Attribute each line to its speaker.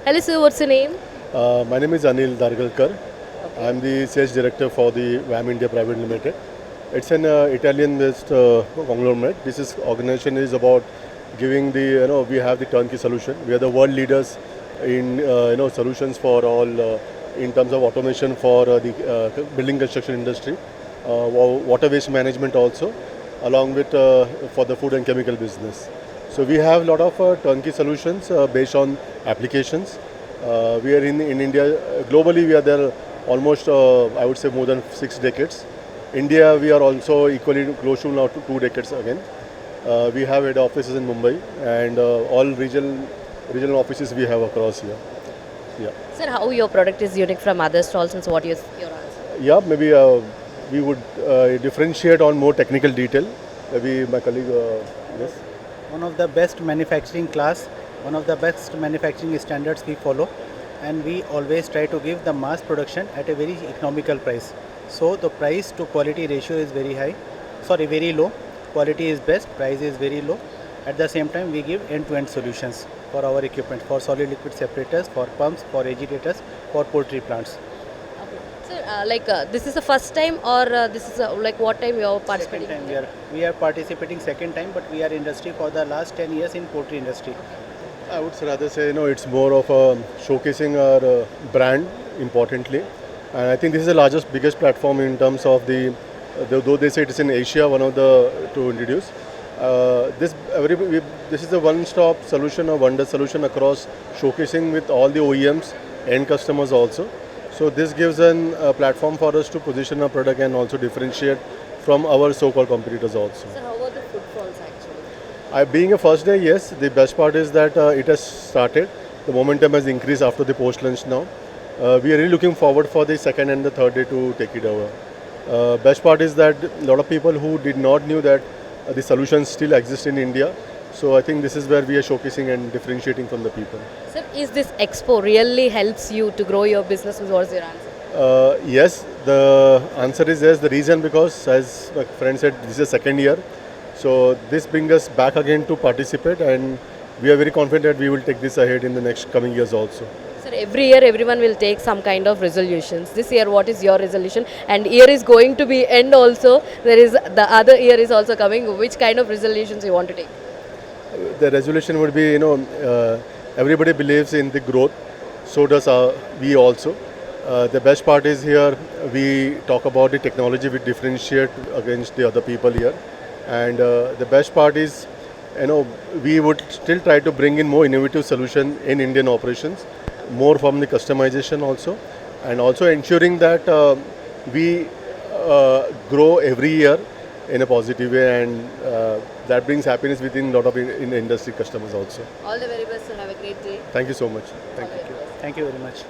Speaker 1: Hello sir, what's your name?
Speaker 2: My name is Anil Dargalkar. I'm the sales director for the VAM India Private Limited. It's an Italian-based conglomerate. This is organization is about giving the we have the turnkey solution. We are the world leaders in solutions for all in terms of automation for the building construction industry, water waste management also, along with for the food and chemical business. So we have a lot of turnkey solutions based on applications. We are in India, globally we are there almost I would say more than 6 decades. India we are also equally close to now to 2 decades again. We have head offices in Mumbai and all regional offices we have across here. Yeah.
Speaker 1: Sir, how your product is unique from other stalls and so what is your answer?
Speaker 2: Yeah, maybe we would differentiate on more technical detail. Maybe my colleague, yes.
Speaker 3: One of the best manufacturing class, one of the best manufacturing standards we follow, and we always try to give the mass production at a very economical price. So the price to quality ratio is very low. Quality is best, price is very low. At the same time, we give end-to-end solutions for our equipment, for solid liquid separators, for pumps, for agitators, for poultry plants.
Speaker 1: Sir, this is the first time or this is what time you are participating?
Speaker 3: Second time we are participating second time, but we are industry for the last 10 years in poultry industry.
Speaker 2: I would rather say it's more of showcasing our brand importantly, and I think this is the biggest platform in terms of though they say it is in Asia, one of the to introduce. This is a one-stop solution, a wonder solution across showcasing with all the OEMs, end customers also. So this gives a platform for us to position our product and also differentiate from our so-called competitors also.
Speaker 1: Sir, how about the footfalls actually?
Speaker 2: Being a first day, yes. The best part is that it has started. The momentum has increased after the post-lunch now. We are really looking forward for the second and the third day to take it over. Best part is that a lot of people who did not knew that the solutions still exist in India. So I think this is where we are showcasing and differentiating from the people.
Speaker 1: Sir, is this expo really helps you to grow your business? What's your answer?
Speaker 2: Yes, the answer is yes. The reason because, as my friend said, this is the second year. So this brings us back again to participate, and we are very confident that we will take this ahead in the next coming years also.
Speaker 1: Sir, every year everyone will take some kind of resolutions. This year, what is your resolution? And year is going to be end also. There is the other year is also coming. Which kind of resolutions you want to take?
Speaker 2: The resolution would be, everybody believes in the growth. So does we also. The best part is here we talk about the technology, we differentiate against the other people here. And the best part is, we would still try to bring in more innovative solution in Indian operations, more from the customization also, and also ensuring that we grow every year in a positive way, and that brings happiness within a lot of in industry customers also.
Speaker 1: All the very best, sir. Have a great day.
Speaker 2: Thank you so much. Thank you.
Speaker 3: Thank you very much.